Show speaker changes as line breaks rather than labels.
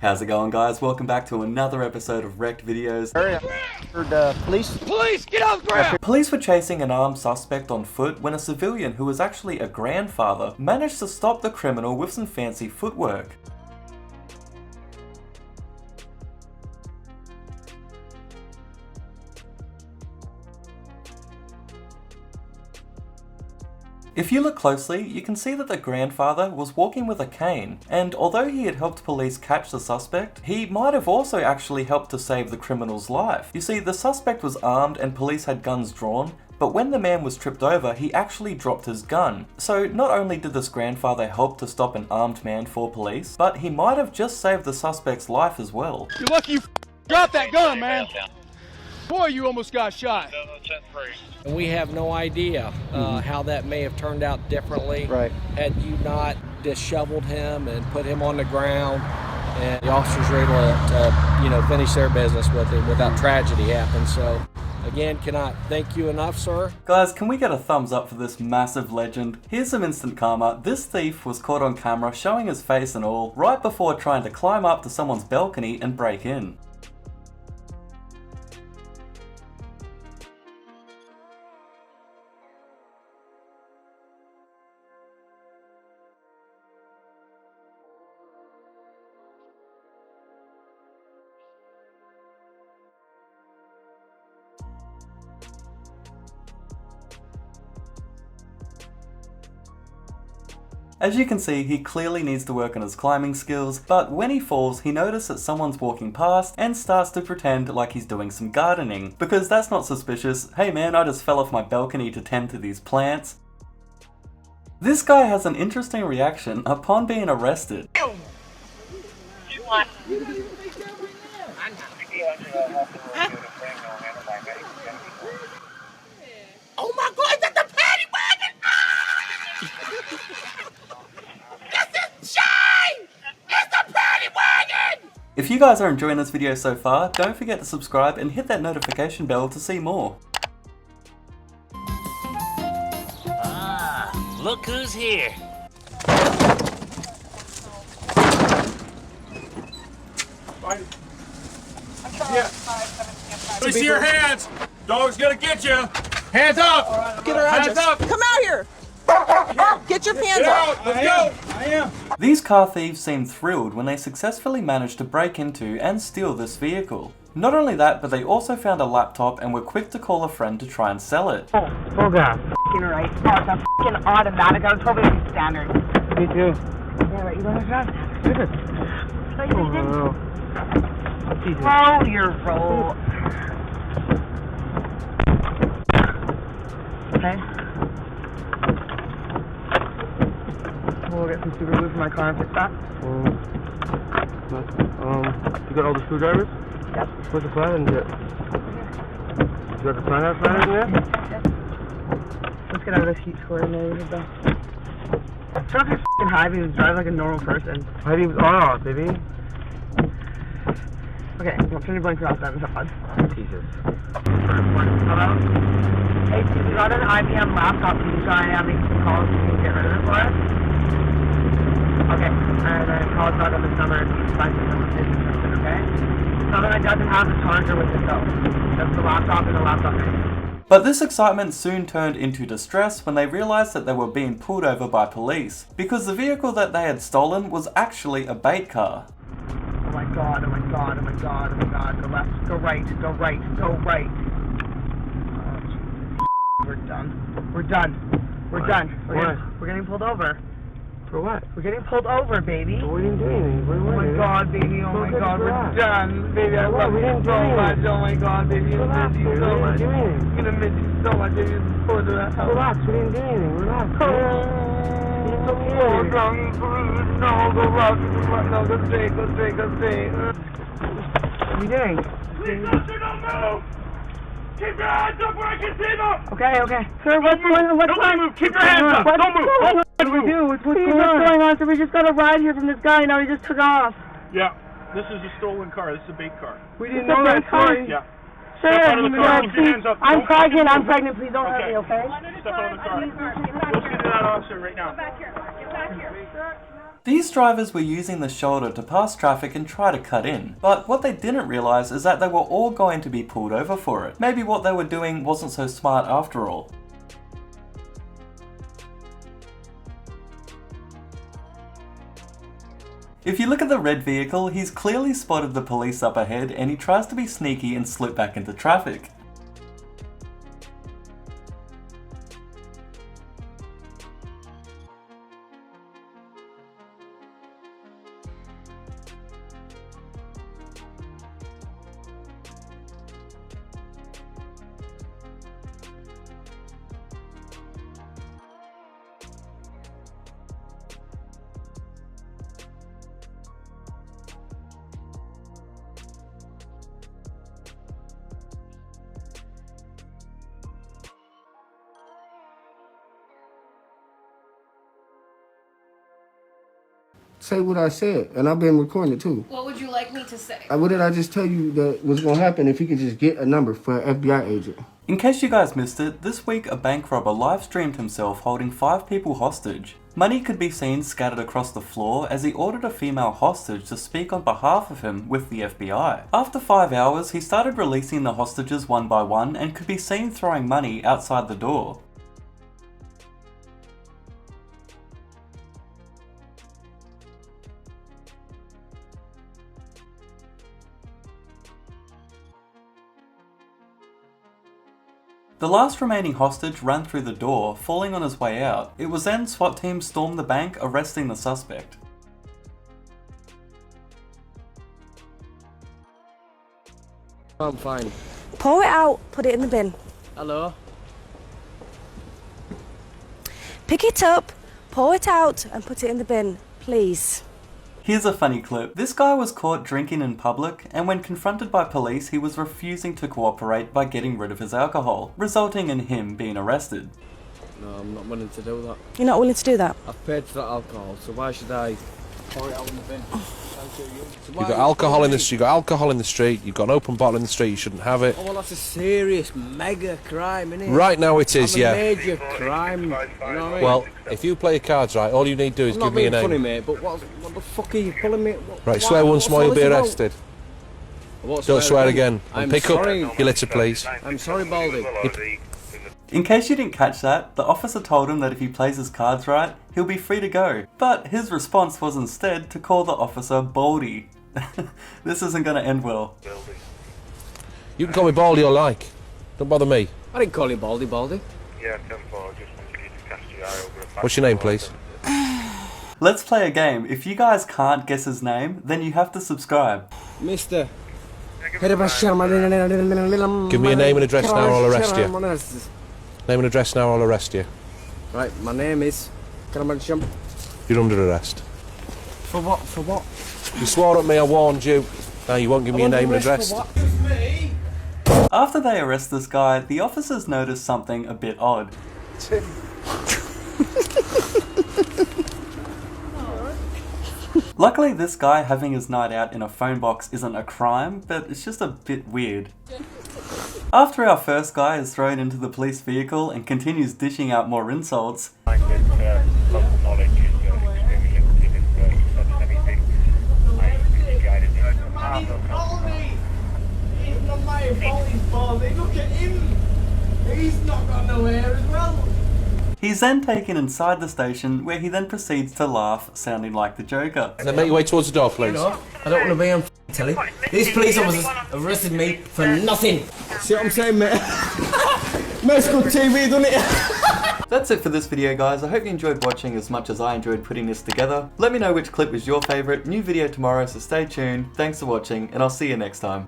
How's it going, guys? Welcome back to another episode of Rekt videos.
Police!
Police, get off the ground!
Police were chasing an armed suspect on foot when a civilian who was actually a grandfather managed to stop the criminal with some fancy footwork. If you look closely, you can see that the grandfather was walking with a cane, and although he had helped police catch the suspect, he might have also actually helped to save the criminal's life. You see, the suspect was armed and police had guns drawn, but when the man was tripped over, he actually dropped his gun. So not only did this grandfather help to stop an armed man for police, but he might have just saved the suspect's life as well.
You're lucky you dropped that gun, man. Boy, you almost got shot.
We have no idea how that may have turned out differently.
Right.
Had you not disheveled him and put him on the ground, and the officers were able to finish their business with him without tragedy happen. So, again, cannot thank you enough, sir.
Guys, can we get a thumbs up for this massive legend? Here's some instant karma. This thief was caught on camera showing his face and all right before trying to climb up to someone's balcony and break in. As you can see, he clearly needs to work on his climbing skills, but when he falls, he notices that someone's walking past and starts to pretend like he's doing some gardening, because that's not suspicious. Hey man, I just fell off my balcony to tend to these plants. This guy has an interesting reaction upon being arrested.
Oh my God, that's the paddy wagon! Shame! It's the paddy wagon!
If you guys are enjoying this video so far, don't forget to subscribe and hit that notification bell to see more.
Ah, look who's here.
Let me see your hands. Dog's gonna get you. Hands up.
Get her
Hands up.
Come out here. Get your hands
Get
up.
out. Let's go. I am.
These car thieves seem thrilled when they successfully managed to break into and steal this vehicle. Not only that, but they also found a laptop and were quick to call a friend to try and sell it.
Full gas.
F***ing right. Oh, it's a f***ing automatic. I was hoping it was standard.
Me too.
Yeah, right. You want to drive?
Look at
No, you didn't.
Jesus.
Roll your roll. Okay. We'll get some super glue for my car and fix that.
You got all the screwdrivers?
Yep.
Where's the flat end yet? You got the front half flat end yet?
Let's get out of this heat score and there. Shut up your f***ing high beams. Drive like a normal person.
High beams on off, baby.
Okay, well, turn your blinker off then. God.
Jesus.
Hello? Hey, we got an IBM laptop. Can you try and make some calls and you can get rid of it for us? Okay, and then call us back on this number and you can find some information, okay? So that it doesn't have the charger with it though. That's the laptop and the laptop thing.
But this excitement soon turned into distress when they realized that they were being pulled over by police, because the vehicle that they had stolen was actually a bait car.
Oh my god, oh my god, oh my god, oh my god. Go left, go right, go right, go right. Oh, we're done. We're done. We're done. We're getting pulled over.
For what?
We're getting pulled over, baby.
But we didn't do anything.
Oh my god, baby, oh my god, we're done. Baby, I love you so much. Oh my god, baby, I miss you so much. I'm gonna miss you so much, baby. Pull to that house.
Relax, we didn't do anything. Relax.
It's okay. No, go left. No, go straight, go straight, go straight. What are you doing?
Please don't move. Keep your hands up where I can see them.
Okay, okay. Sir, what's going on?
Don't move. Keep your hands up. Don't move.
What do we do? What's going on? So we just got a ride here from this guy. Now he just took off.
Yeah, this is a stolen car. This is a bait car.
We didn't know that. Sorry.
Yeah.
Sir,
Step out of the car. Keep your hands up.
I'm pregnant. I'm pregnant. Please don't hurt me, okay?
Step out of the car. Go see that officer right now.
Get back here.
These drivers were using the shoulder to pass traffic and try to cut in, but what they didn't realise is that they were all going to be pulled over for it. Maybe what they were doing wasn't so smart after all. If you look at the red vehicle, he's clearly spotted the police up ahead and he tries to be sneaky and slip back into traffic.
Say what I said, and I've been recording it too.
What would you like me to say?
What did I just tell you that was going to happen if he could just get a number for an FBI agent?
In case you guys missed it, this week a bank robber live streamed himself holding 5 people hostage. Money could be seen scattered across the floor as he ordered a female hostage to speak on behalf of him with the FBI. After 5 hours, he started releasing the hostages one by one and could be seen throwing money outside the door. The last remaining hostage ran through the door, falling on his way out. It was then SWAT team stormed the bank, arresting the suspect.
I'm fine.
Pour it out, put it in the bin.
Hello?
Pick it up, pour it out, and put it in the bin, please.
Here's a funny clip. This guy was caught drinking in public, and when confronted by police, he was refusing to cooperate by getting rid of his alcohol, resulting in him being arrested.
No, I'm not willing to do that.
You're not willing to do that?
I've paid for that alcohol, so why should I pour it out in the bin?
You've got alcohol in the street. You've got alcohol in the street. You've got an open bottle in the street. You shouldn't have it.
Oh well, that's a serious mega crime, isn't it?
Right now it is, yeah.
A major crime. You know what I mean?
Well, if you play your cards right, all you need to do is give me a name.
I'm not being funny, mate. But what the fuck are you pulling me?
Right, swear once more, you'll be arrested. Don't swear again. And pick up your litter, please.
I'm sorry, Baldy.
In case you didn't catch that, the officer told him that if he plays his cards right, he'll be free to go. But his response was instead to call the officer Baldy. This isn't going to end well.
You can call me Baldy or like. Don't bother me.
I didn't call you Baldy.
Yeah, 10-4, just wanted you to cast your eye over a
What's your name, please?
Let's play a game. If you guys can't guess his name, then you have to subscribe.
Mister.
Give me a name and address now or I'll arrest you. Name and address now or I'll arrest you.
Right, my name is...
You're under arrest.
For what? For what?
You swore at me, I warned you. Now you won't give me a name and address.
After they arrest this guy, the officers notice something a bit odd. Luckily, this guy having his night out in a phone box isn't a crime, but it's just a bit weird. After our first guy is thrown into the police vehicle and continues dishing out more insults, he's then taken inside the station where he then proceeds to laugh, sounding like the Joker.
Then make your way towards the door, please.
I don't want to be on telly. These police officers arrested me for nothing.
See what I'm saying, mate? Most good TV, doesn't it?
That's it for this video, guys. I hope you enjoyed watching as much as I enjoyed putting this together. Let me know which clip was your favourite. New video tomorrow, so stay tuned. Thanks for watching, and I'll see you next time.